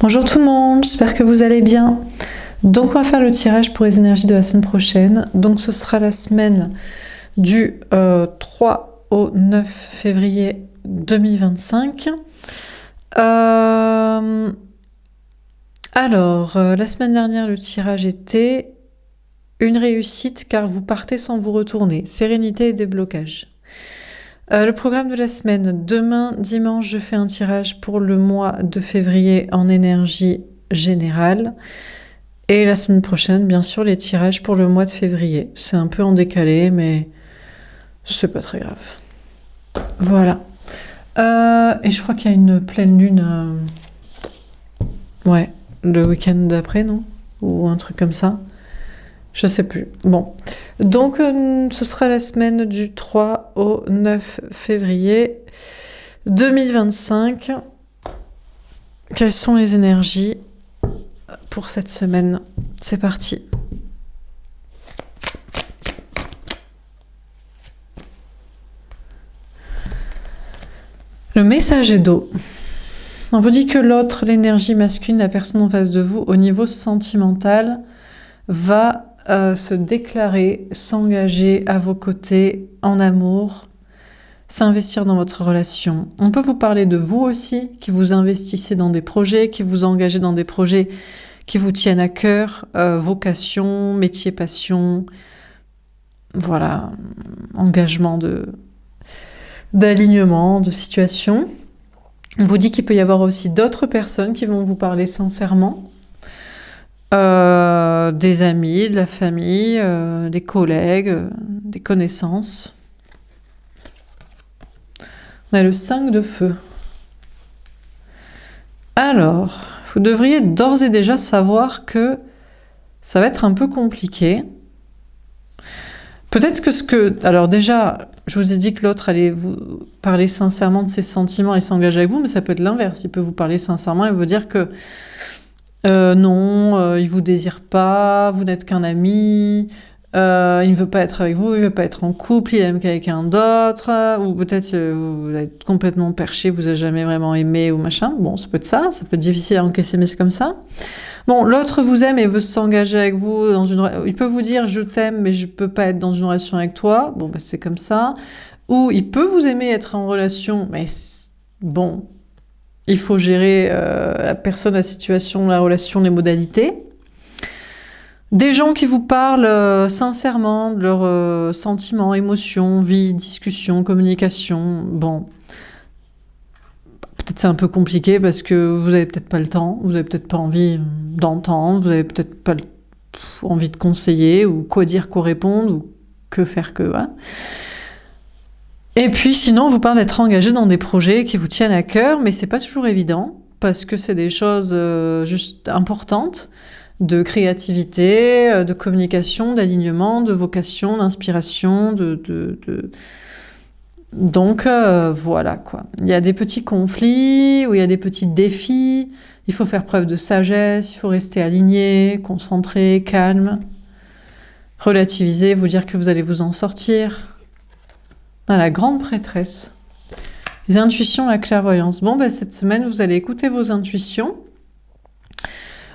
Bonjour tout le monde, j'espère que vous allez bien. Donc on va faire le tirage pour les énergies de la semaine prochaine. Donc ce sera la semaine du 3 au 9 février 2025. La semaine dernière, le tirage était une réussite car vous partez sans vous retourner. Sérénité et déblocage. Le programme de la semaine, demain dimanche je fais un tirage pour le mois de février en énergie générale et la semaine prochaine bien sûr les tirages pour le mois de février. C'est un peu en décalé mais c'est pas très grave. Voilà. Et je crois qu'il y a une pleine lune le week-end d'après, non? Ou un truc comme ça. Je sais plus. Bon. Donc, ce sera la semaine du 3 au 9 février 2025. Quelles sont les énergies pour cette semaine? C'est parti. Le messager d'eau. On vous dit que l'autre, l'énergie masculine, la personne en face de vous, au niveau sentimental, va se déclarer, s'engager à vos côtés en amour, s'investir dans votre relation. On peut vous parler de vous aussi, qui vous investissez dans des projets, qui vous engagez dans des projets qui vous tiennent à cœur, vocation, métier, passion, voilà, engagement d'alignement, de situation. On vous dit qu'il peut y avoir aussi d'autres personnes qui vont vous parler sincèrement, des amis, de la famille, des collègues, des connaissances. On a le 5 de feu. Alors, vous devriez d'ores et déjà savoir que ça va être un peu compliqué. Peut-être que alors déjà, je vous ai dit que l'autre allait vous parler sincèrement de ses sentiments et s'engager avec vous, mais ça peut être l'inverse. Il peut vous parler sincèrement et vous dire que non, il vous désire pas, vous n'êtes qu'un ami, il ne veut pas être avec vous, il ne veut pas être en couple, il aime quelqu'un d'autre, ou peut-être vous êtes complètement perché, vous n'avez jamais vraiment aimé ou machin. Bon, ça peut être ça, ça peut être difficile à encaisser, mais c'est comme ça. Bon, l'autre vous aime et veut s'engager avec vous dans une... Il peut vous dire « je t'aime, mais je peux pas être dans une relation avec toi ». Bon, bah, c'est comme ça. Ou il peut vous aimer, être en relation, mais bon... Il faut gérer la personne, la situation, la relation, les modalités. Des gens qui vous parlent sincèrement de leurs sentiments, émotions, vie, discussion, communication. Bon, peut-être c'est un peu compliqué parce que vous n'avez peut-être pas le temps, vous n'avez peut-être pas envie d'entendre, vous n'avez peut-être pas envie de conseiller, ou quoi dire, quoi répondre, ou que faire que... Voilà. Et puis sinon, on vous parle d'être engagé dans des projets qui vous tiennent à cœur, mais c'est pas toujours évident, parce que c'est des choses juste importantes, de créativité, de communication, d'alignement, de vocation, d'inspiration, Donc voilà quoi. Il y a des petits conflits, ou il y a des petits défis, il faut faire preuve de sagesse, il faut rester aligné, concentré, calme, relativiser, vous dire que vous allez vous en sortir. La grande prêtresse. Les intuitions, la clairvoyance. Bon, ben, cette semaine, vous allez écouter vos intuitions.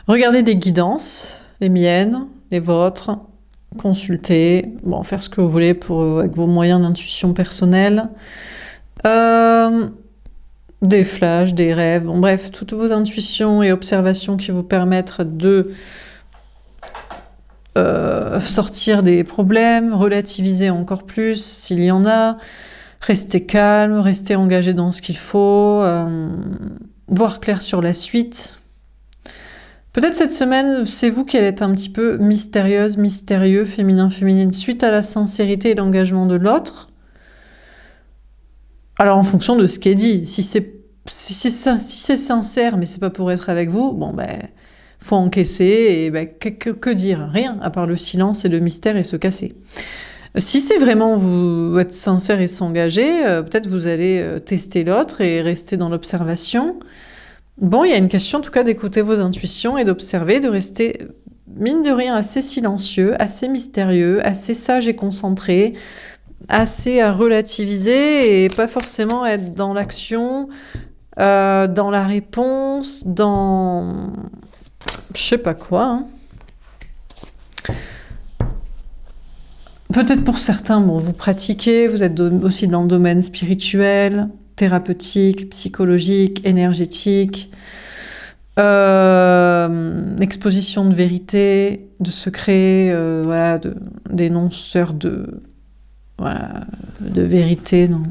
Regardez des guidances, les miennes, les vôtres. Consulter. Bon, faire ce que vous voulez avec vos moyens d'intuition personnelle. Des flashs, des rêves. Bon, bref, toutes vos intuitions et observations qui vous permettent de sortir des problèmes, relativiser encore plus s'il y en a, rester calme, rester engagé dans ce qu'il faut, voir clair sur la suite. Peut-être cette semaine, c'est vous qui allez être un petit peu mystérieuse, mystérieux, féminin, féminine, suite à la sincérité et l'engagement de l'autre. Alors en fonction de ce qui est dit, si c'est sincère, mais c'est pas pour être avec vous, bon ben... faut encaisser, et ben, que dire? Rien, à part le silence et le mystère et se casser. Si c'est vraiment vous être sincère et s'engager, peut-être vous allez tester l'autre et rester dans l'observation. Bon, il y a une question en tout cas d'écouter vos intuitions et d'observer, de rester, mine de rien, assez silencieux, assez mystérieux, assez sage et concentré, assez à relativiser et pas forcément être dans l'action, dans la réponse, dans... je sais pas quoi, hein. Peut-être pour certains, bon, vous pratiquez, vous êtes aussi dans le domaine spirituel, thérapeutique, psychologique, énergétique, exposition de vérité, de secrets, voilà, d'énonceurs voilà, de vérité, non.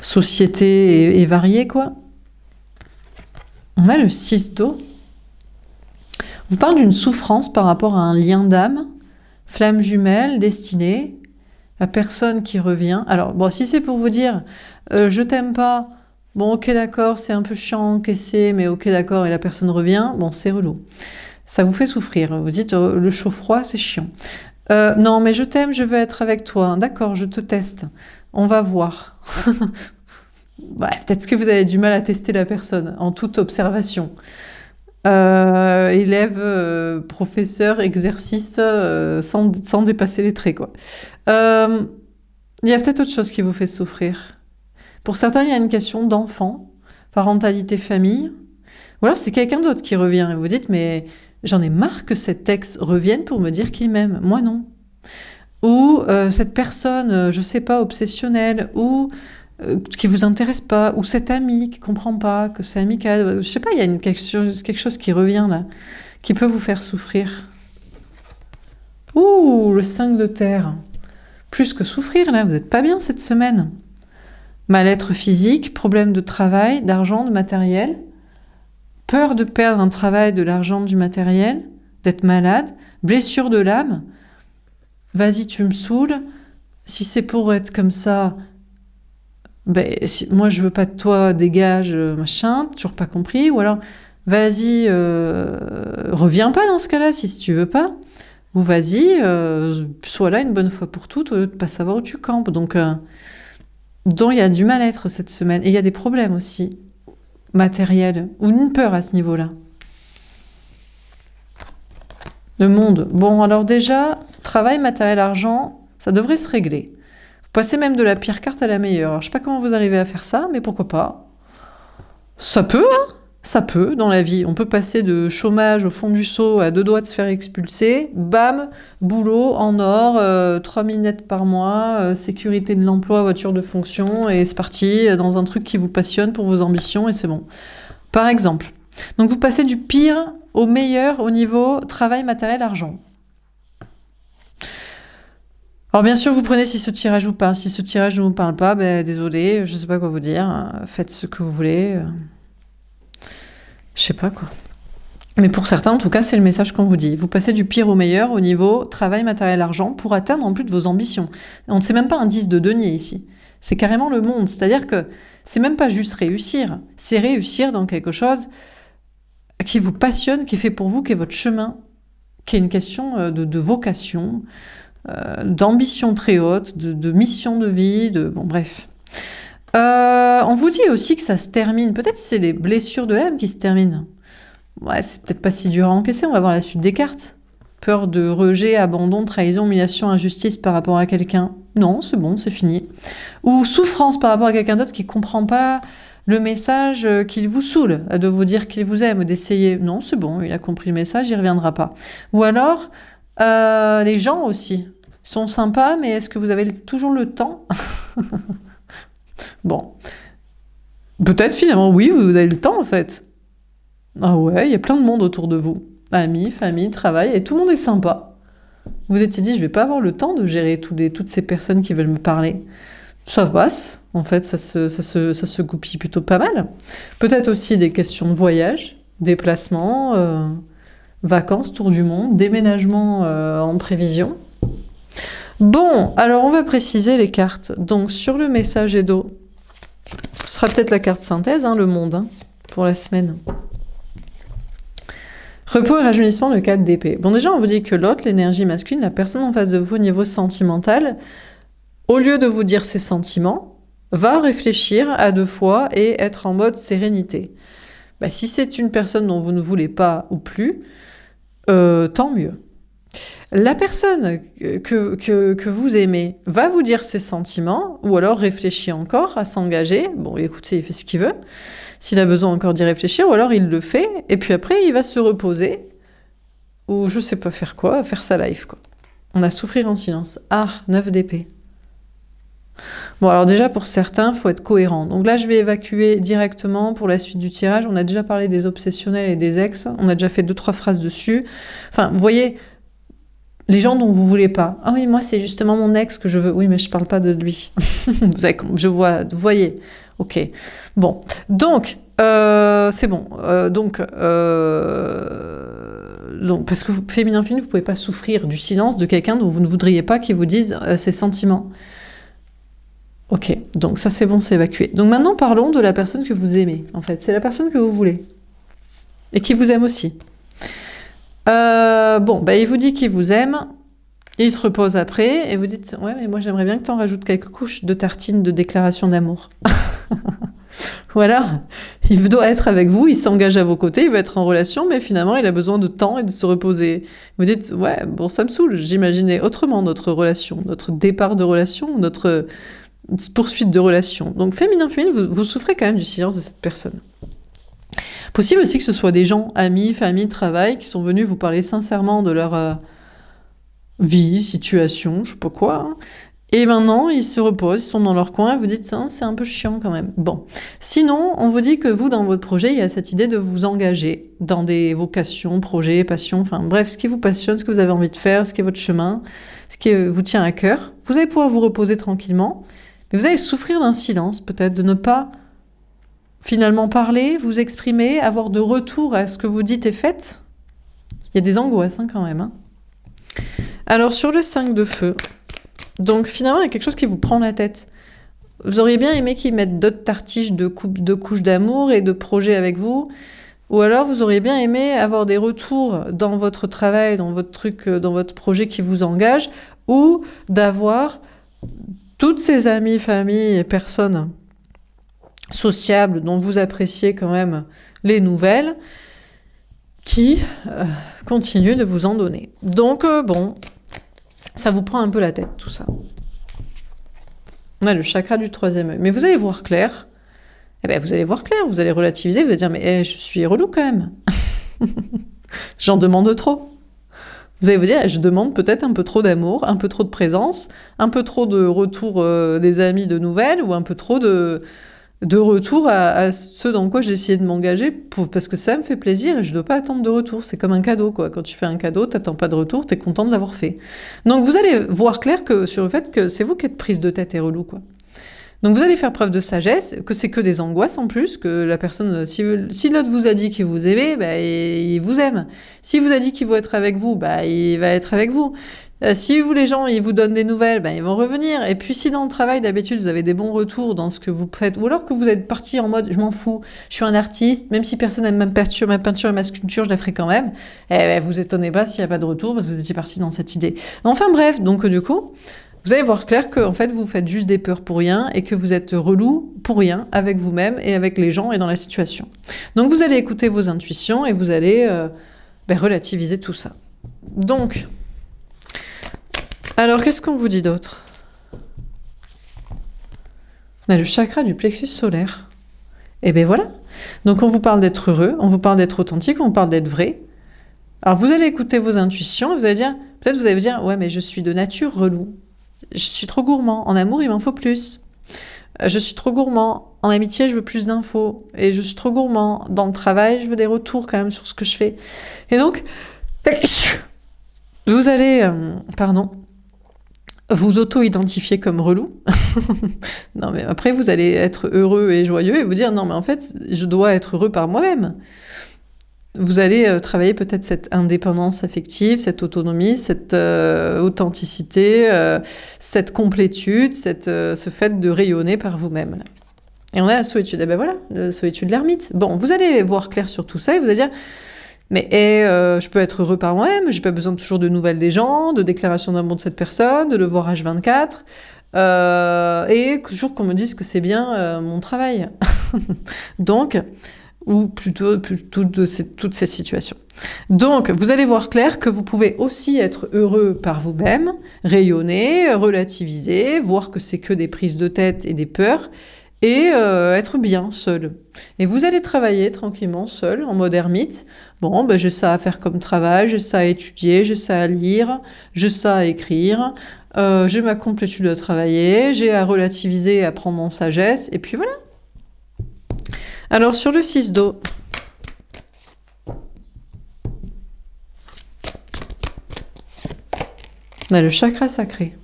Société et variée, quoi. On a le 6 d'eau. On vous parle d'une souffrance par rapport à un lien d'âme, flamme jumelle, destinée, la personne qui revient. Alors, bon, si c'est pour vous dire je t'aime pas, bon, ok, d'accord, c'est un peu chiant, encaissé, mais ok, d'accord, et la personne revient, bon, c'est relou. Ça vous fait souffrir. Vous dites le chaud-froid, c'est chiant. Non, mais je t'aime, je veux être avec toi. D'accord, je te teste. On va voir. Ouais, peut-être que vous avez du mal à tester la personne en toute observation. Élève, professeur, exercice, sans dépasser les traits, quoi. Il y a peut-être autre chose qui vous fait souffrir. Pour certains, il y a une question d'enfant, parentalité, famille. Ou alors c'est quelqu'un d'autre qui revient et vous dites mais j'en ai marre que cet ex revienne pour me dire qu'il m'aime. Moi non. Ou cette personne, je sais pas, obsessionnelle, ou qui vous intéresse pas, ou cet ami qui comprend pas, que c'est amical. Je sais pas, il y a quelque chose qui revient là, qui peut vous faire souffrir. Ouh, le 5 de terre. Plus que souffrir là, vous n'êtes pas bien cette semaine. Mal-être physique, problème de travail, d'argent, de matériel, peur de perdre un travail, de l'argent, du matériel, d'être malade, blessure de l'âme. Vas-y, tu me saoules. Si c'est pour être comme ça, ben, moi je veux pas de toi, dégage, machin, toujours pas compris. Ou alors, vas-y, reviens pas dans ce cas-là si tu veux pas. Ou vas-y, sois là une bonne fois pour toutes au lieu de pas savoir où tu campes. Donc il y a du mal-être cette semaine. Et il y a des problèmes aussi, matériels, ou une peur à ce niveau-là. Le monde. Bon, alors déjà, travail, matériel, argent, ça devrait se régler. Vous passez même de la pire carte à la meilleure. Alors, je sais pas comment vous arrivez à faire ça, mais pourquoi pas. Ça peut, hein. Ça peut, dans la vie. On peut passer de chômage au fond du seau à 2 doigts de se faire expulser. Bam, boulot en or, 3000 nets par mois, sécurité de l'emploi, voiture de fonction, et c'est parti dans un truc qui vous passionne pour vos ambitions, et c'est bon. Par exemple. Donc vous passez du pire au meilleur au niveau travail, matériel, argent. Alors bien sûr, vous prenez si ce tirage vous parle. Si ce tirage ne vous parle pas, ben, désolé, je sais pas quoi vous dire. Faites ce que vous voulez. Je sais pas quoi. Mais pour certains, en tout cas, c'est le message qu'on vous dit. Vous passez du pire au meilleur au niveau travail, matériel, argent pour atteindre en plus de vos ambitions. On ne sait même pas un 10 de denier ici. C'est carrément le monde. C'est-à-dire que c'est même pas juste réussir. C'est réussir dans quelque chose qui vous passionne, qui est fait pour vous, qui est votre chemin, qui est une question de vocation, d'ambition très haute, de mission de vie, bon bref. On vous dit aussi que ça se termine. Peut-être c'est les blessures de l'âme qui se terminent. Ouais, c'est peut-être pas si dur à encaisser, on va voir la suite des cartes. Peur de rejet, abandon, trahison, humiliation, injustice par rapport à quelqu'un. Non, c'est bon, c'est fini. Ou souffrance par rapport à quelqu'un d'autre qui comprend pas le message qu'il vous saoule, de vous dire qu'il vous aime, d'essayer. Non, c'est bon, il a compris le message, il reviendra pas. Ou alors, les gens aussi sont sympas, mais est-ce que vous avez toujours le temps? Bon. Peut-être finalement, oui, vous avez le temps en fait. Ah ouais, il y a plein de monde autour de vous. Amis, famille, travail, et tout le monde est sympa. Vous étiez dit, je vais pas avoir le temps de gérer toutes ces personnes qui veulent me parler. Ça passe, en fait, ça se goupille plutôt pas mal. Peut-être aussi des questions de voyage, déplacement, vacances, tour du monde, déménagement en prévision. Bon, alors on va préciser les cartes. Donc sur le message Edo, ce sera peut-être la carte synthèse, hein, le monde, hein, pour la semaine. Repos et rajeunissement, le 4 d'épée. Bon, déjà, on vous dit que l'autre, l'énergie masculine, la personne en face de vous au niveau sentimental, au lieu de vous dire ses sentiments, va réfléchir à 2 fois et être en mode sérénité. Bah, si c'est une personne dont vous ne voulez pas ou plus, tant mieux. La personne que vous aimez va vous dire ses sentiments, ou alors réfléchit encore à s'engager. Bon, écoutez, il fait ce qu'il veut. S'il a besoin encore d'y réfléchir, ou alors il le fait, et puis après, il va se reposer, ou je sais pas faire quoi, faire sa life, quoi. On a souffrir en silence. Ah, 9 d'épée. Bon, alors déjà, pour certains, il faut être cohérent. Donc là, je vais évacuer directement pour la suite du tirage. On a déjà parlé des obsessionnels et des ex. On a déjà fait 2-3 phrases dessus. Enfin, vous voyez, les gens dont vous voulez pas. Ah oui, moi, c'est justement mon ex que je veux. Oui, mais je parle pas de lui. Je vois, vous voyez. Ok. Bon. Donc, c'est bon. Donc, parce que féminin, vous pouvez pas souffrir du silence de quelqu'un dont vous ne voudriez pas qu'il vous dise ses sentiments. Ok, donc ça c'est bon, c'est évacué. Donc maintenant parlons de la personne que vous aimez, en fait. C'est la personne que vous voulez. Et qui vous aime aussi. Il vous dit qu'il vous aime, il se repose après, et vous dites « Ouais, mais moi j'aimerais bien que tu en rajoutes quelques couches de tartines de déclaration d'amour. » Ou alors, il doit être avec vous, il s'engage à vos côtés, il veut être en relation, mais finalement il a besoin de temps et de se reposer. Vous dites « Ouais, bon, ça me saoule, j'imaginais autrement notre relation, notre départ de relation, notre poursuite de relation. » Donc féminin, vous souffrez quand même du silence de cette personne. Possible aussi que ce soit des gens, amis, famille, travail, qui sont venus vous parler sincèrement de leur vie, situation, je sais pas quoi. Hein. Et maintenant, ils se reposent, ils sont dans leur coin, et vous dites, c'est un peu chiant quand même. Bon. Sinon, on vous dit que vous, dans votre projet, il y a cette idée de vous engager dans des vocations, projets, passions, enfin bref, ce qui vous passionne, ce que vous avez envie de faire, ce qui est votre chemin, ce qui vous tient à cœur. Vous allez pouvoir vous reposer tranquillement, mais vous allez souffrir d'un silence, peut-être, de ne pas finalement parler, vous exprimer, avoir de retour à ce que vous dites et faites. Il y a des angoisses quand même. Hein. Alors, sur le 5 de feu, donc finalement, il y a quelque chose qui vous prend la tête. Vous auriez bien aimé qu'ils mettent d'autres tartiches de couches d'amour et de projets avec vous, ou alors vous auriez bien aimé avoir des retours dans votre travail, dans votre truc, dans votre projet qui vous engage, ou d'avoir toutes ces amis, familles et personnes sociables dont vous appréciez quand même les nouvelles, qui continuent de vous en donner. Donc, ça vous prend un peu la tête, tout ça. On a le chakra du 3e œil. Mais vous allez voir clair. Eh bien, vous allez voir clair, vous allez relativiser, vous allez dire, mais je suis relou quand même. J'en demande trop. Vous allez vous dire, je demande peut-être un peu trop d'amour, un peu trop de présence, un peu trop de retour des amis de nouvelles, ou un peu trop de retour à ce dans quoi j'ai essayé de m'engager, parce que ça me fait plaisir et je ne dois pas attendre de retour. C'est comme un cadeau, quoi. Quand tu fais un cadeau, tu n'attends pas de retour, tu es content de l'avoir fait. Donc vous allez voir clair sur le fait que c'est vous qui êtes prise de tête et relou, quoi. Donc vous allez faire preuve de sagesse, que c'est que des angoisses en plus, que la personne, si l'autre vous a dit qu'il vous aimait, il vous aime. S'il vous a dit qu'il veut être avec vous, il va être avec vous. Si les gens, ils vous donnent des nouvelles, ils vont revenir. Et puis si dans le travail, d'habitude, vous avez des bons retours dans ce que vous faites, ou alors que vous êtes parti en mode, je m'en fous, je suis un artiste, même si personne n'aime ma peinture et ma sculpture, je la ferai quand même, vous étonnez pas s'il n'y a pas de retour, parce que vous étiez parti dans cette idée. Enfin bref, donc du coup, vous allez voir clair que en fait, vous faites juste des peurs pour rien, et que vous êtes relou pour rien, avec vous-même, et avec les gens, et dans la situation. Donc vous allez écouter vos intuitions, et vous allez relativiser tout ça. Donc... alors, qu'est-ce qu'on vous dit d'autre ? On a le chakra du plexus solaire. Et bien voilà. Donc, on vous parle d'être heureux, on vous parle d'être authentique, on vous parle d'être vrai. Alors, vous allez écouter vos intuitions, et vous allez dire, peut-être vous allez vous dire, ouais, mais je suis de nature relou. Je suis trop gourmand. En amour, il m'en faut plus. Je suis trop gourmand. En amitié, je veux plus d'infos. Et je suis trop gourmand. Dans le travail, je veux des retours quand même sur ce que je fais. Et donc, vous allez... vous auto-identifier comme relou. Non, mais après, vous allez être heureux et joyeux et vous dire, non, mais en fait, je dois être heureux par moi-même. Vous allez travailler peut-être cette indépendance affective, cette autonomie, cette authenticité, cette complétude, ce fait de rayonner par vous-même. Là. Et on a la solitude. Eh ben voilà, la solitude de l'ermite. Bon, vous allez voir clair sur tout ça et vous allez dire... mais je peux être heureux par moi-même, j'ai pas besoin toujours de nouvelles des gens, de déclarations d'amour de cette personne, de le voir H24, et toujours qu'on me dise que c'est bien mon travail. Donc, ou plutôt toutes ces situations. Donc, vous allez voir clair que vous pouvez aussi être heureux par vous-même, rayonner, relativiser, voir que c'est que des prises de tête et des peurs, et être bien seul. Et vous allez travailler tranquillement seul, en mode ermite. Bon, ben, j'ai ça à faire comme travail, j'ai ça à étudier, j'ai ça à lire, j'ai ça à écrire, j'ai ma complétude à travailler, j'ai à relativiser, à prendre en sagesse, et puis voilà. Alors, sur le 6 d'eau, on a le chakra sacré.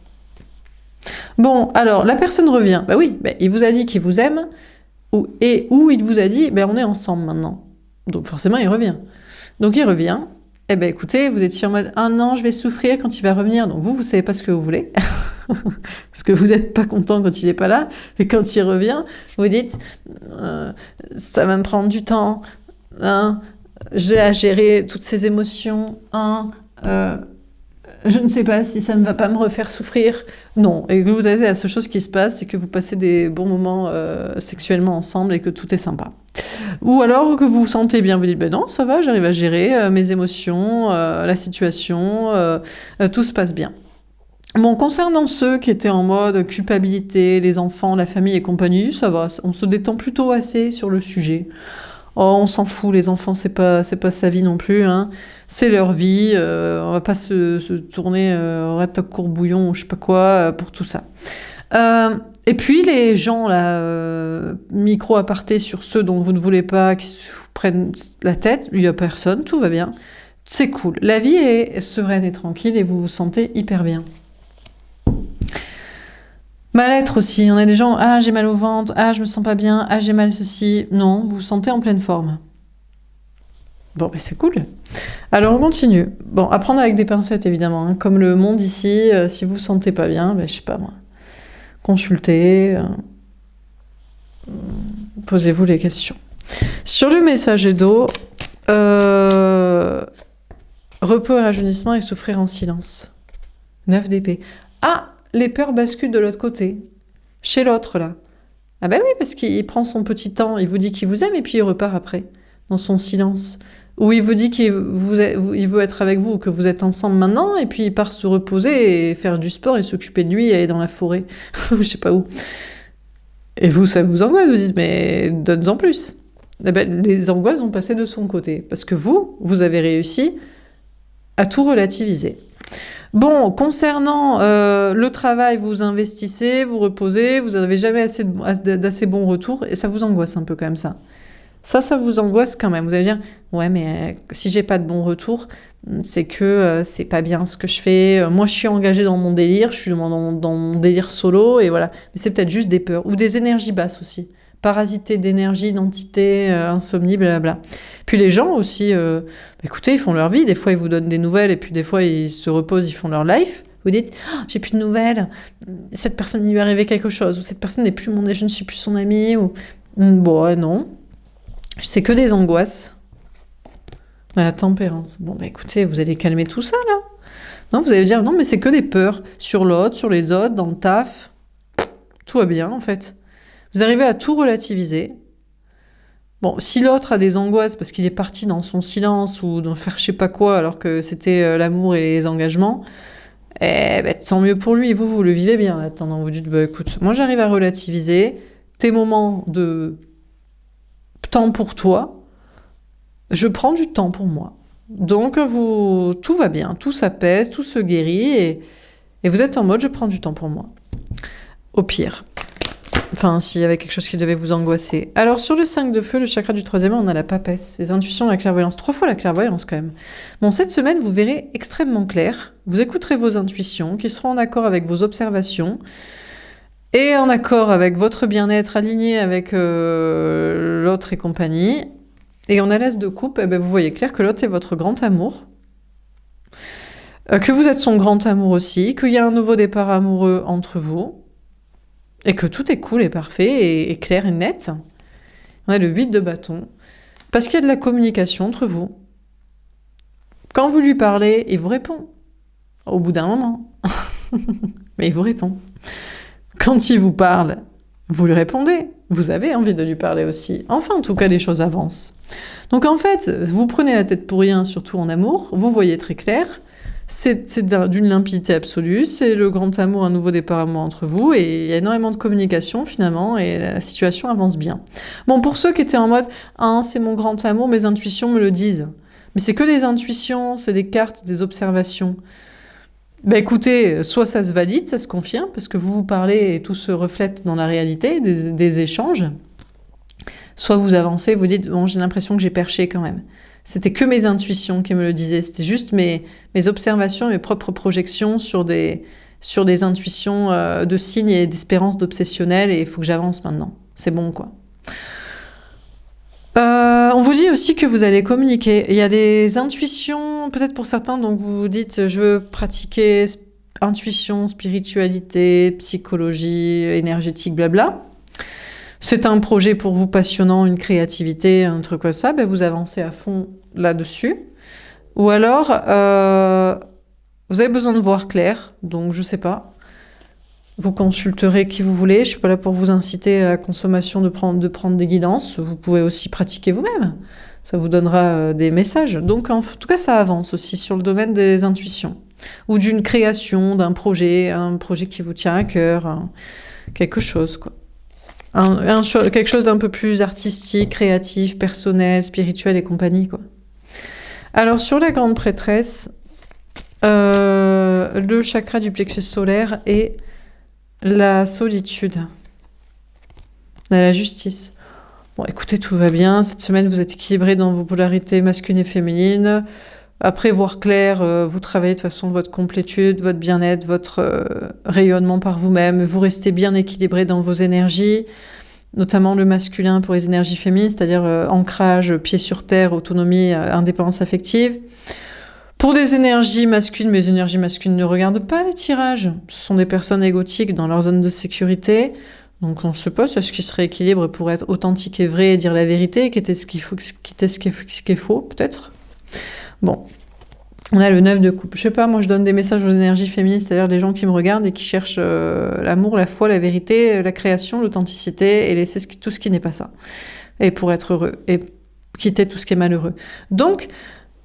Bon, alors, la personne revient. Bah oui, bah, il vous a dit qu'il vous aime, où il vous a dit, on est ensemble maintenant. Donc forcément, il revient. Donc il revient. Eh ben écoutez, vous étiez en mode, ah non, je vais souffrir quand il va revenir. Donc vous savez pas ce que vous voulez. Parce que vous n'êtes pas content quand il n'est pas là. Et quand il revient, vous dites, ça va me prendre du temps. Hein, j'ai à gérer toutes ces émotions. Hein, je ne sais pas si ça ne va pas me refaire souffrir. Non, et que vous avez la seule chose qui se passe, c'est que vous passez des bons moments sexuellement ensemble et que tout est sympa. Ou alors que vous vous sentez bien, vous dites, non, ça va, j'arrive à gérer mes émotions, la situation, tout se passe bien. Bon, concernant ceux qui étaient en mode culpabilité, les enfants, la famille et compagnie, ça va, on se détend plutôt assez sur le sujet. Oh, on s'en fout, les enfants, c'est pas sa vie non plus, hein. C'est leur vie, on va pas se tourner au courbouillon ou je sais pas quoi pour tout ça. Et puis les gens là, micro aparté sur ceux dont vous ne voulez pas, qui vous prennent la tête, il y a personne, tout va bien. C'est cool. La vie est sereine et tranquille et vous vous sentez hyper bien. Mal-être aussi, on a des gens, ah j'ai mal au ventre, ah je me sens pas bien, ah j'ai mal ceci. Non, vous vous sentez en pleine forme. Bon, c'est cool. Alors on continue. Bon, à prendre avec des pincettes évidemment, hein. Comme le monde ici, si vous vous sentez pas bien, je sais pas moi, consultez, posez-vous les questions. Sur le messager d'eau, repos et rajeunissement et souffrir en silence. 9 d'épée. Ah, les peurs basculent de l'autre côté, chez l'autre là. Ah ben oui, parce qu'il prend son petit temps, il vous dit qu'il vous aime et puis il repart après, dans son silence. Ou il vous dit qu'il veut être avec vous, que vous êtes ensemble maintenant, et puis il part se reposer et faire du sport et s'occuper de lui et aller dans la forêt, je sais pas où. Et vous, ça vous angoisse, vous dites, mais donne-en plus. Eh ben, les angoisses vont passer de son côté, parce que vous avez réussi à tout relativiser. Bon, concernant le travail, vous investissez, vous reposez, vous n'avez jamais d'assez bons retours, et ça vous angoisse un peu quand même ça. Ça vous angoisse quand même. Vous allez dire, ouais, mais si j'ai pas de bons retours, c'est que c'est pas bien ce que je fais. Moi, je suis engagée dans mon délire, je suis dans mon délire solo, et voilà. Mais c'est peut-être juste des peurs, ou des énergies basses aussi. Parasité d'énergie, d'entité, insomnie, blablabla. Puis les gens aussi, écoutez, ils font leur vie, des fois ils vous donnent des nouvelles, et puis des fois ils se reposent, ils font leur life. Vous dites, j'ai plus de nouvelles, cette personne il lui est arrivé quelque chose, ou cette personne n'est plus je ne suis plus son amie, ou bon, non. C'est que des angoisses. La tempérance. Bon, écoutez, vous allez calmer tout ça, là. Non, vous allez dire, non, mais c'est que des peurs sur l'autre, sur les autres, dans le taf. Tout va bien, en fait. Vous arrivez à tout relativiser. Bon, si l'autre a des angoisses parce qu'il est parti dans son silence ou dans faire je sais pas quoi alors que c'était l'amour et les engagements, tant mieux pour lui. Vous le vivez bien. Attends, vous dites, écoute, moi j'arrive à relativiser tes moments de temps pour toi. Je prends du temps pour moi. Donc tout va bien, tout s'apaise, tout se guérit et vous êtes en mode je prends du temps pour moi. Au pire. Enfin, s'il y avait quelque chose qui devait vous angoisser. Alors, sur le 5 de feu, le chakra du 3e, on a la papesse, les intuitions, la clairvoyance. 3 fois la clairvoyance, quand même. Bon, cette semaine, vous verrez extrêmement clair. Vous écouterez vos intuitions, qui seront en accord avec vos observations, et en accord avec votre bien-être, aligné avec l'autre et compagnie. Et on a l'as de coupe, vous voyez clair que l'autre est votre grand amour, que vous êtes son grand amour aussi, qu'il y a un nouveau départ amoureux entre vous, et que tout est cool et parfait et clair et net. On a le 8 de bâton. Parce qu'il y a de la communication entre vous. Quand vous lui parlez, il vous répond. Au bout d'un moment. Mais il vous répond. Quand il vous parle, vous lui répondez. Vous avez envie de lui parler aussi. Enfin, en tout cas, les choses avancent. Donc en fait, vous prenez la tête pour rien, surtout en amour, vous voyez très clair, c'est d'une limpidité absolue, c'est le grand amour, un nouveau départ amoureux entre vous, et il y a énormément de communication finalement, et la situation avance bien. Bon, pour ceux qui étaient en mode « Ah, c'est mon grand amour, mes intuitions me le disent », mais c'est que des intuitions, c'est des cartes, des observations. Ben écoutez, soit ça se valide, ça se confirme, parce que vous vous parlez et tout se reflète dans la réalité, des échanges, soit vous avancez, vous dites « Bon, j'ai l'impression que j'ai perché quand même ». C'était que mes intuitions qui me le disaient, c'était juste mes observations, mes propres projections sur des intuitions de signes et d'espérances d'obsessionnel, et il faut que j'avance maintenant. C'est bon, quoi. On vous dit aussi que vous allez communiquer. Il y a des intuitions, peut-être pour certains, donc vous dites « Je veux pratiquer intuition, spiritualité, psychologie, énergétique, blabla ». C'est un projet pour vous passionnant, une créativité, un truc comme ça, ben vous avancez à fond là-dessus. Ou alors, vous avez besoin de voir clair, donc je sais pas. Vous consulterez qui vous voulez, je suis pas là pour vous inciter à la consommation de prendre des guidances, vous pouvez aussi pratiquer vous-même, ça vous donnera des messages. Donc en tout cas, ça avance aussi sur le domaine des intuitions, ou d'une création, d'un projet, un projet qui vous tient à cœur, quelque chose, quoi. Quelque chose d'un peu plus artistique, créatif, personnel, spirituel et compagnie, quoi. Alors, sur la grande prêtresse, le chakra du plexus solaire et la solitude, la justice. Bon, écoutez, tout va bien. Cette semaine, vous êtes équilibré dans vos polarités masculines et féminines. Après, voir clair, vous travaillez de façon votre complétude, votre bien-être, votre rayonnement par vous-même. Vous restez bien équilibré dans vos énergies, notamment le masculin pour les énergies féminines, c'est-à-dire ancrage, pied sur terre, autonomie, indépendance affective. Pour des énergies masculines, mais les énergies masculines ne regardent pas les tirages. Ce sont des personnes égotiques dans leur zone de sécurité. Donc on ne sait pas ce qui serait équilibre pour être authentique et vrai et dire la vérité, quitter ce qui est faux, peut-être. Bon, on a le 9 de coupe. Je sais pas, moi je donne des messages aux énergies féminines, c'est-à-dire des gens qui me regardent et qui cherchent l'amour, la foi, la vérité, la création, l'authenticité, et laisser tout ce qui n'est pas ça. Et pour être heureux, et quitter tout ce qui est malheureux. Donc,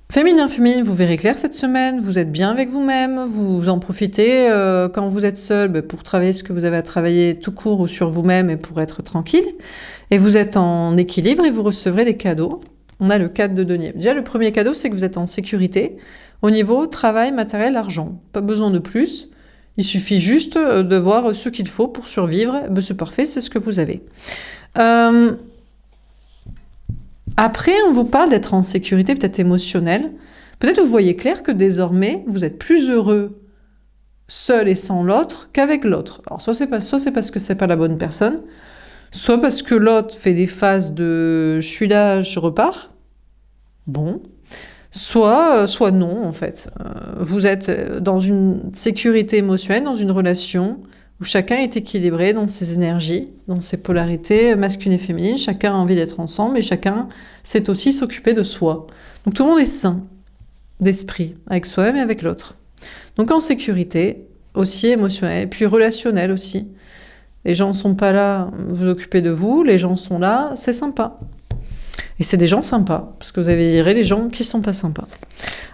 féminin, vous verrez clair cette semaine, vous êtes bien avec vous-même, vous en profitez quand vous êtes seul pour travailler ce que vous avez à travailler tout court ou sur vous-même et pour être tranquille. Et vous êtes en équilibre et vous recevrez des cadeaux. On a le 4 de denier. Déjà, le premier cadeau, c'est que vous êtes en sécurité au niveau travail, matériel, argent. Pas besoin de plus. Il suffit juste de voir ce qu'il faut pour survivre. C'est parfait, c'est ce que vous avez. Après, on vous parle d'être en sécurité, peut-être émotionnelle. Peut-être vous voyez clair que désormais, vous êtes plus heureux seul et sans l'autre qu'avec l'autre. Alors, soit c'est parce que c'est pas la bonne personne, soit parce que l'autre fait des phases de « je suis là, je repars ». Bon. Soit non, en fait. Vous êtes dans une sécurité émotionnelle, dans une relation où chacun est équilibré dans ses énergies, dans ses polarités masculines et féminines. Chacun a envie d'être ensemble et chacun sait aussi s'occuper de soi. Donc tout le monde est sain d'esprit, avec soi-même et avec l'autre. Donc en sécurité, aussi émotionnelle, et puis relationnelle aussi. Les gens ne sont pas là, vous occupez de vous, les gens sont là, c'est sympa. Et c'est des gens sympas, parce que vous avez viré les gens qui ne sont pas sympas.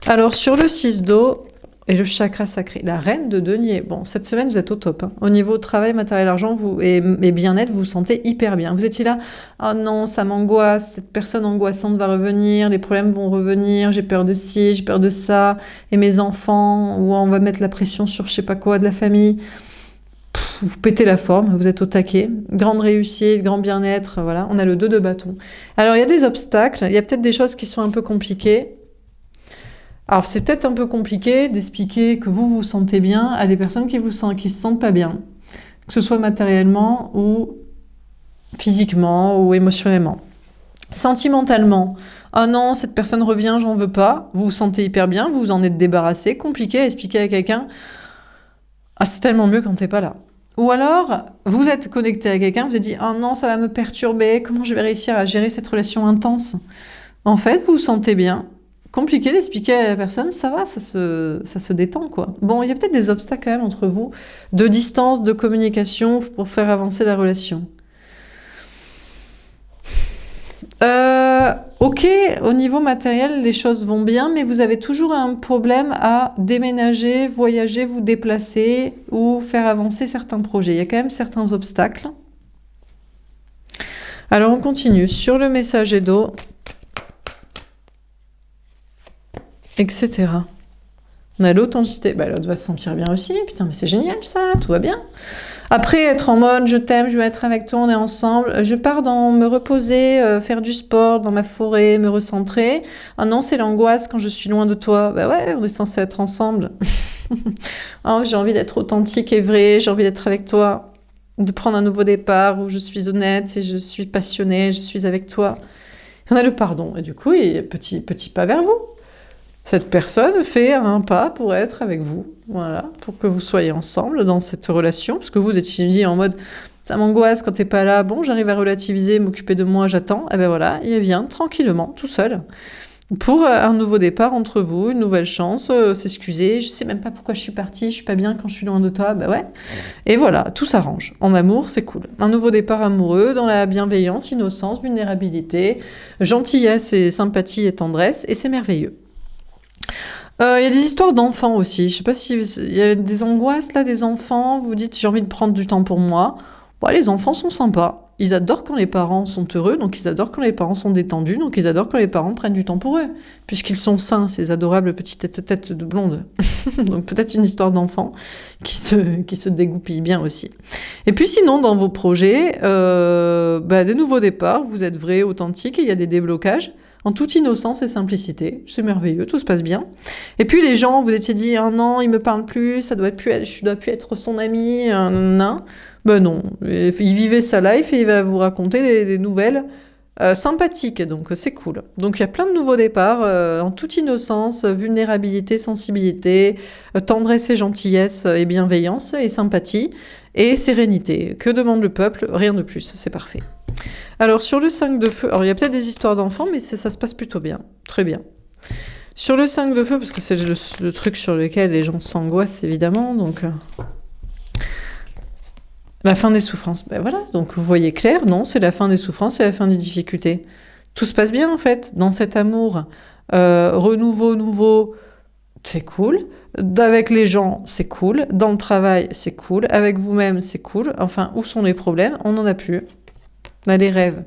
Alors, sur le 6 d'eau et le chakra sacré, la reine de denier. Bon, cette semaine, vous êtes au top. Au niveau travail, matériel, argent et bien-être, vous vous sentez hyper bien. Vous étiez là, oh non, ça m'angoisse, cette personne angoissante va revenir, les problèmes vont revenir, j'ai peur de ci, j'ai peur de ça, et mes enfants, ou on va mettre la pression sur je sais pas quoi de la famille. Vous pétez la forme, vous êtes au taquet, grande réussite, grand bien-être, voilà, on a le 2 de bâton. Alors il y a des obstacles, il y a peut-être des choses qui sont un peu compliquées. Alors c'est peut-être un peu compliqué d'expliquer que vous vous sentez bien à des personnes qui se sentent pas bien, que ce soit matériellement ou physiquement ou émotionnellement. Sentimentalement, oh non, cette personne revient, j'en veux pas, vous vous sentez hyper bien, vous vous en êtes débarrassé, compliqué à expliquer à quelqu'un, ah c'est tellement mieux quand t'es pas là. Ou alors, vous êtes connecté à quelqu'un, vous vous dit « Oh non, ça va me perturber, comment je vais réussir à gérer cette relation intense ?» En fait, vous vous sentez bien. Compliqué d'expliquer à la personne, ça va, ça se détend, quoi. Bon, il y a peut-être des obstacles quand même entre vous, de distance, de communication, pour faire avancer la relation. Ok, au niveau matériel, les choses vont bien, mais vous avez toujours un problème à déménager, voyager, vous déplacer ou faire avancer certains projets. Il y a quand même certains obstacles. Alors on continue. Sur le messager d'eau, etc. On a l'authenticité. Bah, l'autre va se sentir bien aussi. Putain, mais c'est génial ça, tout va bien. Après, être en mode je t'aime, je veux être avec toi, on est ensemble. Je pars me reposer, faire du sport dans ma forêt, me recentrer. Ah non, c'est l'angoisse quand je suis loin de toi. Bah ouais, on est censé être ensemble. Oh, j'ai envie d'être authentique et vrai, j'ai envie d'être avec toi. De prendre un nouveau départ où je suis honnête et je suis passionnée, je suis avec toi. Et on a le pardon. Et du coup, petit pas vers vous. Cette personne fait un pas pour être avec vous, voilà, pour que vous soyez ensemble dans cette relation, parce que vous êtes dit en mode ça m'angoisse quand t'es pas là, bon j'arrive à relativiser, m'occuper de moi, j'attends, et ben voilà, il vient tranquillement, tout seul, pour un nouveau départ entre vous, une nouvelle chance, s'excuser, je sais même pas pourquoi je suis partie, je suis pas bien quand je suis loin de toi, ben ouais, et voilà, tout s'arrange, en amour c'est cool, un nouveau départ amoureux, dans la bienveillance, innocence, vulnérabilité, gentillesse et sympathie et tendresse, et c'est merveilleux. Il y a des histoires d'enfants aussi. Je sais pas si il y a des angoisses là, des enfants. Vous dites j'ai envie de prendre du temps pour moi. Bon, les enfants sont sympas. Ils adorent quand les parents sont heureux, donc ils adorent quand les parents sont détendus, donc ils adorent quand les parents prennent du temps pour eux, puisqu'ils sont sains, ces adorables petites têtes de blondes. Donc peut-être une histoire d'enfant qui se dégoupille bien aussi. Et puis sinon, dans vos projets, des nouveaux départs, vous êtes vrai, authentique, et il y a des déblocages. En toute innocence et simplicité, c'est merveilleux, tout se passe bien. Et puis les gens, vous étiez dit, ah non, il me parle plus, ça doit plus être, je dois plus être son ami, non. Ben non, il vivait sa life et il va vous raconter des nouvelles sympathiques, donc c'est cool. Donc il y a plein de nouveaux départs, en toute innocence, vulnérabilité, sensibilité, tendresse et gentillesse et bienveillance et sympathie et sérénité. Que demande le peuple? Rien de plus, c'est parfait. Alors sur le 5 de feu, alors il y a peut-être des histoires d'enfants, mais ça se passe plutôt bien, très bien. Sur le 5 de feu, parce que c'est le truc sur lequel les gens s'angoissent évidemment, donc la fin des souffrances, ben voilà, donc vous voyez clair, non, c'est la fin des souffrances, c'est la fin des difficultés. Tout se passe bien en fait, dans cet amour, renouveau, nouveau, c'est cool. Avec les gens, c'est cool. Dans le travail, c'est cool. Avec vous-même, c'est cool. Enfin, où sont les problèmes? On n'en a plus. On a les rêves.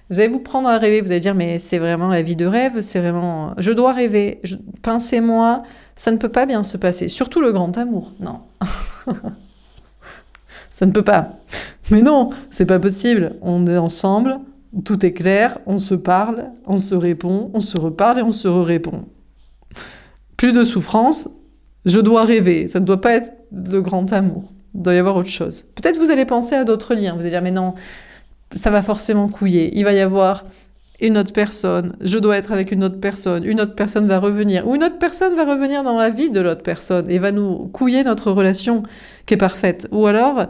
Vous allez vous prendre à rêver, vous allez dire, mais c'est vraiment la vie de rêve, c'est vraiment... Je dois rêver, pincez-moi, ça ne peut pas bien se passer. Surtout le grand amour, non. Ça ne peut pas. Mais non, c'est pas possible. On est ensemble, tout est clair, on se parle, on se répond, on se reparle et on se répond. Plus de souffrance, je dois rêver, ça ne doit pas être de grand amour. Il doit y avoir autre chose. Peut-être vous allez penser à d'autres liens, vous allez dire, mais non... ça va forcément couiller. Il va y avoir une autre personne, je dois être avec une autre personne va revenir, ou une autre personne va revenir dans la vie de l'autre personne et va nous couiller notre relation qui est parfaite. Ou alors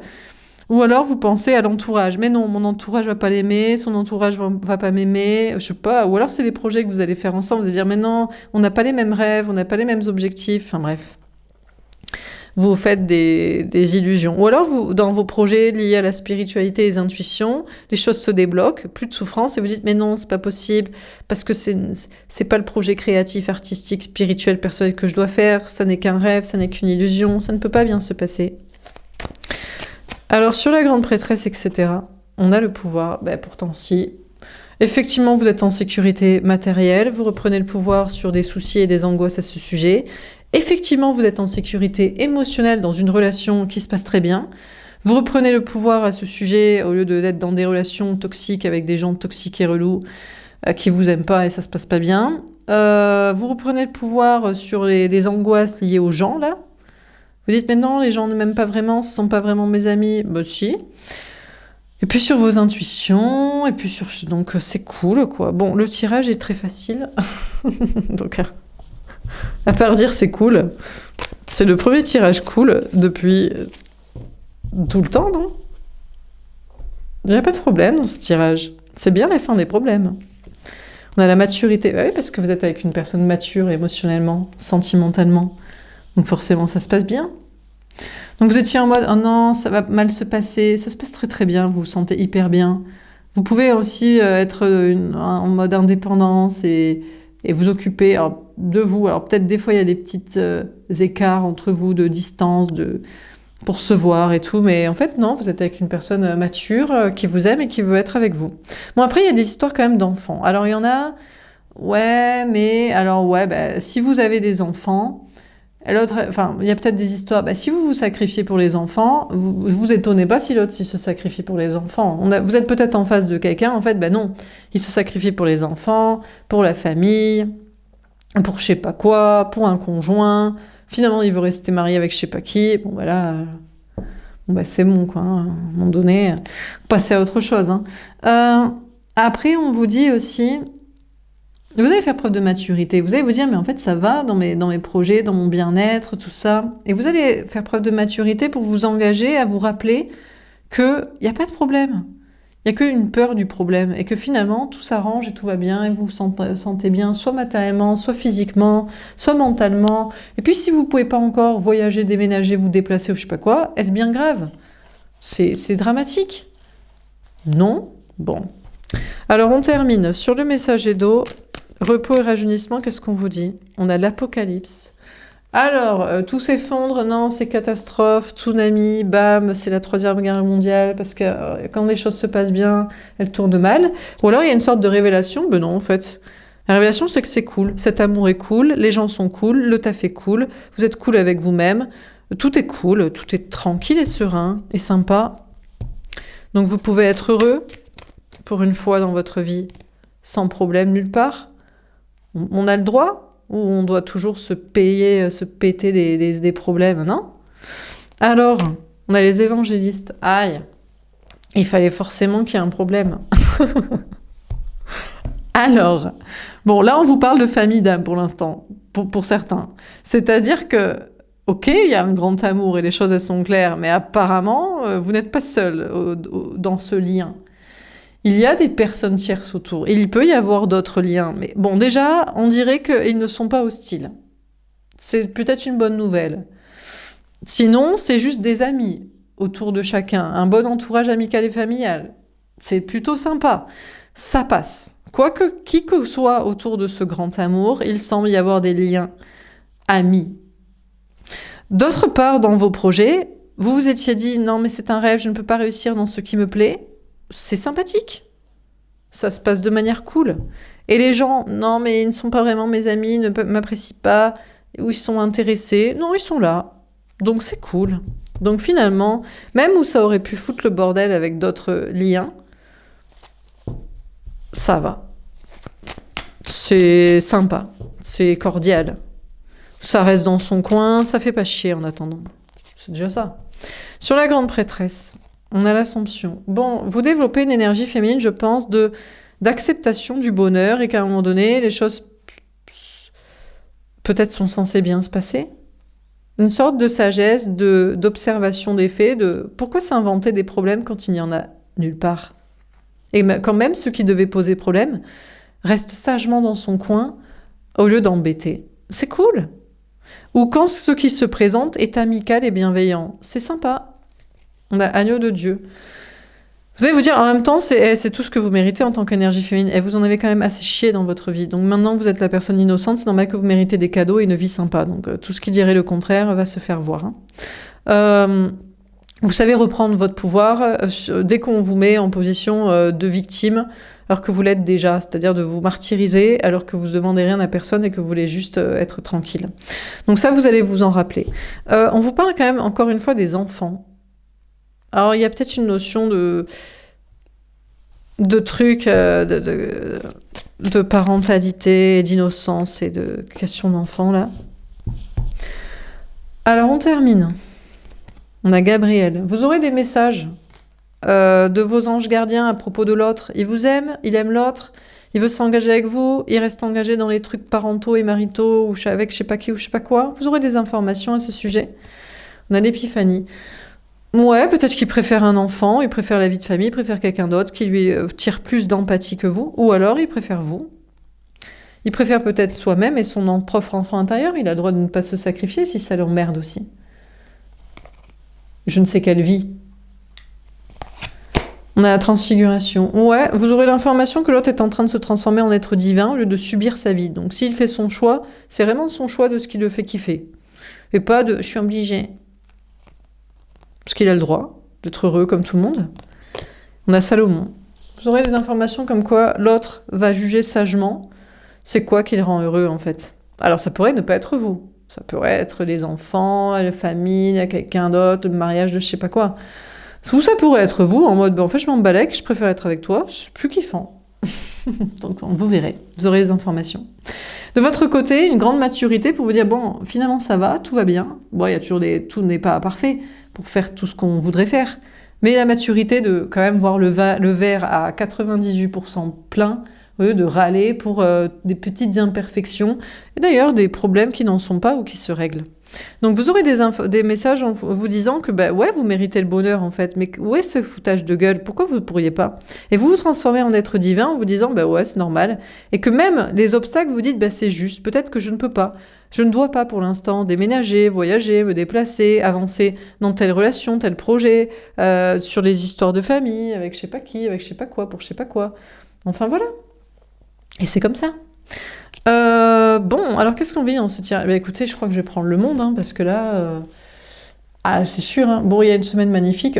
vous pensez à l'entourage. Mais non, mon entourage va pas l'aimer, son entourage va pas m'aimer, je sais pas. Ou alors c'est les projets que vous allez faire ensemble, vous allez dire, mais non, on n'a pas les mêmes rêves, on n'a pas les mêmes objectifs, enfin bref. Vous faites des illusions. Ou alors, dans vos projets liés à la spiritualité et les intuitions, les choses se débloquent, plus de souffrance, et vous dites, mais non, c'est pas possible, parce que c'est pas le projet créatif, artistique, spirituel, personnel que je dois faire, ça n'est qu'un rêve, ça n'est qu'une illusion, ça ne peut pas bien se passer. Alors, sur la grande prêtresse, etc., on a le pouvoir, pourtant si... Effectivement, vous êtes en sécurité matérielle, vous reprenez le pouvoir sur des soucis et des angoisses à ce sujet. Effectivement, vous êtes en sécurité émotionnelle dans une relation qui se passe très bien. Vous reprenez le pouvoir à ce sujet au lieu d'être dans des relations toxiques avec des gens toxiques et relous qui vous aiment pas et ça se passe pas bien. Vous reprenez le pouvoir sur des angoisses liées aux gens, là. Vous dites, mais non, les gens ne m'aiment pas vraiment, ce sont pas vraiment mes amis. Bah si. Et puis sur vos intuitions, et puis donc c'est cool, quoi. Bon, le tirage est très facile. Donc, à part dire c'est cool, c'est le premier tirage cool depuis tout le temps, non? Il n'y a pas de problème dans ce tirage. C'est bien la fin des problèmes. On a la maturité. Bah oui, parce que vous êtes avec une personne mature émotionnellement, sentimentalement. Donc forcément, ça se passe bien. Donc vous étiez en mode, oh non, ça va mal se passer. Ça se passe très très bien, vous vous sentez hyper bien. Vous pouvez aussi être en mode indépendance et vous occuper de vous. Alors peut-être des fois il y a des petits écarts entre vous de distance, pour se voir et tout, mais en fait non, vous êtes avec une personne mature qui vous aime et qui veut être avec vous. Bon, après il y a des histoires quand même d'enfants. Alors il y en a, ouais, mais alors ouais, bah, si vous avez des enfants, l'autre, enfin, il y a peut-être des histoires. Bah, si vous vous sacrifiez pour les enfants, vous étonnez pas si l'autre se sacrifie pour les enfants. Vous êtes peut-être en face de quelqu'un, en fait, bah non, il se sacrifie pour les enfants, pour la famille, pour je sais pas quoi, pour un conjoint. Finalement, il veut rester marié avec je sais pas qui. Bon, voilà, bon, bah, c'est bon, quoi. Hein. À un moment donné, passer à autre chose. Hein. Après, on vous dit aussi. Vous allez faire preuve de maturité. Vous allez vous dire, mais en fait, ça va dans mes projets, dans mon bien-être, tout ça. Et vous allez faire preuve de maturité pour vous engager à vous rappeler qu'il n'y a pas de problème. Il n'y a qu'une peur du problème. Et que finalement, tout s'arrange et tout va bien. Et vous vous sentez bien, soit matériellement, soit physiquement, soit mentalement. Et puis, si vous ne pouvez pas encore voyager, déménager, vous déplacer ou je sais pas quoi, est-ce bien grave? C'est dramatique? Non? Bon. Alors, on termine sur le messager d'eau. Repos et rajeunissement, qu'est-ce qu'on vous dit? On a l'apocalypse. Alors, tout s'effondre, non, c'est catastrophe, tsunami, bam, c'est la Troisième Guerre mondiale, parce que quand les choses se passent bien, elles tournent mal. Ou alors il y a une sorte de révélation, ben non, en fait. La révélation, c'est que c'est cool, cet amour est cool, les gens sont cool, le taf est cool, vous êtes cool avec vous-même, tout est cool, tout est tranquille et serein et sympa. Donc vous pouvez être heureux, pour une fois dans votre vie, sans problème nulle part. On a le droit ou on doit toujours se péter des problèmes, non? Alors, on a les évangélistes. Aïe, il fallait forcément qu'il y ait un problème. Alors, bon, là, on vous parle de famille d'âme pour l'instant, pour certains. C'est-à-dire que, ok, il y a un grand amour et les choses, elles sont claires, mais apparemment, vous n'êtes pas seul dans ce lien. Il y a des personnes tierces autour. Il peut y avoir d'autres liens. Mais bon, déjà, on dirait qu'ils ne sont pas hostiles. C'est peut-être une bonne nouvelle. Sinon, c'est juste des amis autour de chacun. Un bon entourage amical et familial. C'est plutôt sympa. Ça passe. Quoique, qui que soit autour de ce grand amour, il semble y avoir des liens amis. D'autre part, dans vos projets, vous vous étiez dit « Non, mais c'est un rêve, je ne peux pas réussir dans ce qui me plaît ». C'est sympathique. Ça se passe de manière cool. Et les gens, non, mais ils ne sont pas vraiment mes amis, ils ne m'apprécient pas, ou ils sont intéressés. Non, ils sont là. Donc c'est cool. Donc finalement, même où ça aurait pu foutre le bordel avec d'autres liens, ça va. C'est sympa. C'est cordial. Ça reste dans son coin, ça fait pas chier en attendant. C'est déjà ça. Sur la grande prêtresse, on a l'Assomption. Bon, vous développez une énergie féminine, je pense, d'acceptation du bonheur et qu'à un moment donné, les choses peut-être sont censées bien se passer. Une sorte de sagesse, d'observation des faits, de pourquoi s'inventer des problèmes quand il n'y en a nulle part. Et quand même, ceux qui devaient poser problème restent sagement dans son coin au lieu d'embêter. C'est cool. Ou quand ce qui se présente est amical et bienveillant. C'est sympa. On a agneau de Dieu. Vous allez vous dire, en même temps, c'est tout ce que vous méritez en tant qu'énergie féminine. Et vous en avez quand même assez chié dans votre vie. Donc maintenant que vous êtes la personne innocente, c'est normal que vous méritez des cadeaux et une vie sympa. Donc tout ce qui dirait le contraire va se faire voir. Hein. Vous savez reprendre votre pouvoir dès qu'on vous met en position de victime, alors que vous l'êtes déjà. C'est-à-dire de vous martyriser alors que vous ne demandez rien à personne et que vous voulez juste être tranquille. Donc ça, vous allez vous en rappeler. On vous parle quand même, encore une fois, des enfants. Alors, il y a peut-être une notion de trucs, de parentalité, d'innocence et de questions d'enfants, là. Alors, on termine. On a Gabriel. Vous aurez des messages de vos anges gardiens à propos de l'autre. Il vous aime, il aime l'autre, il veut s'engager avec vous, il reste engagé dans les trucs parentaux et maritaux, ou avec je sais pas qui ou je sais pas quoi. Vous aurez des informations à ce sujet. On a l'épiphanie. Ouais, peut-être qu'il préfère un enfant, il préfère la vie de famille, il préfère quelqu'un d'autre qui lui tire plus d'empathie que vous, ou alors il préfère vous. Il préfère peut-être soi-même et son propre enfant intérieur, il a le droit de ne pas se sacrifier si ça l'emmerde aussi. Je ne sais quelle vie. On a la transfiguration. Ouais, vous aurez l'information que l'autre est en train de se transformer en être divin au lieu de subir sa vie. Donc s'il fait son choix, c'est vraiment son choix de ce qui le fait kiffer. Et pas de « je suis obligé ». Parce qu'il a le droit d'être heureux comme tout le monde. On a Salomon. Vous aurez des informations comme quoi l'autre va juger sagement c'est quoi qui le rend heureux en fait. Alors ça pourrait ne pas être vous. Ça pourrait être les enfants, la famille, quelqu'un d'autre, le mariage de je sais pas quoi. Ou ça pourrait être vous, en mode, en fait, je m'en balèque, je préfère être avec toi, c'est plus kiffant. Donc, vous verrez, vous aurez les informations. De votre côté, une grande maturité pour vous dire, bon, finalement, ça va, tout va bien. Bon, il y a toujours tout n'est pas parfait pour faire tout ce qu'on voudrait faire. Mais la maturité de quand même voir le verre à 98% plein, au lieu de râler pour des petites imperfections, et d'ailleurs des problèmes qui n'en sont pas ou qui se règlent. Donc vous aurez des messages en vous disant que ouais, vous méritez le bonheur en fait, mais où est ce foutage de gueule? Pourquoi vous ne pourriez pas? Et vous vous transformez en être divin en vous disant ouais, c'est normal. Et que même les obstacles, vous dites c'est juste, peut-être que je ne peux pas. Je ne dois pas pour l'instant déménager, voyager, me déplacer, avancer dans telle relation, tel projet, sur les histoires de famille, avec je sais pas qui, avec je sais pas quoi, pour je sais pas quoi. Enfin voilà. Et c'est comme ça. Bon, alors qu'est-ce qu'on vit dans ce tirage? Écoutez, je crois que je vais prendre le monde, parce que là... Ah, c'est sûr, hein. Bon, il y a une semaine magnifique.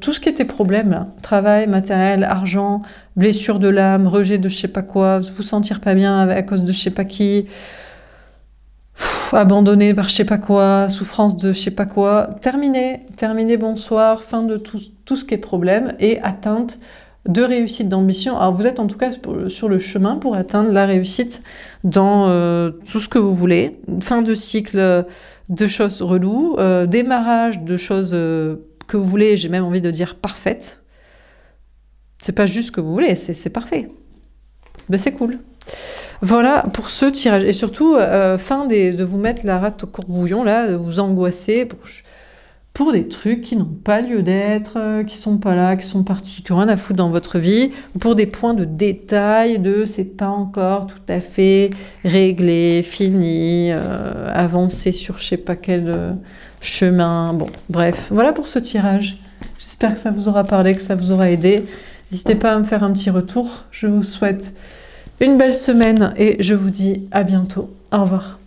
Tout ce qui était problème, là, travail, matériel, argent, blessure de l'âme, rejet de je sais pas quoi, vous sentir pas bien à cause de je sais pas qui, abandonné par je sais pas quoi, souffrance de je sais pas quoi, terminé, bonsoir, fin de tout ce qui est problème, et atteinte de réussite, d'ambition. Alors vous êtes en tout cas sur le chemin pour atteindre la réussite dans tout ce que vous voulez. Fin de cycle de choses reloues, démarrage de choses que vous voulez, j'ai même envie de dire parfaites. C'est pas juste ce que vous voulez, c'est parfait. Ben c'est cool. Voilà pour ce tirage. Et surtout, fin de vous mettre la rate au courbouillon, là, de vous angoisser pour des trucs qui n'ont pas lieu d'être, qui sont pas là, qui sont partis, qui n'ont rien à foutre dans votre vie, ou pour des points de détail c'est pas encore tout à fait réglé, fini, avancé sur je sais pas quel chemin. Bon, bref, voilà pour ce tirage. J'espère que ça vous aura parlé, que ça vous aura aidé. N'hésitez pas à me faire un petit retour. Je vous souhaite une belle semaine et je vous dis à bientôt. Au revoir.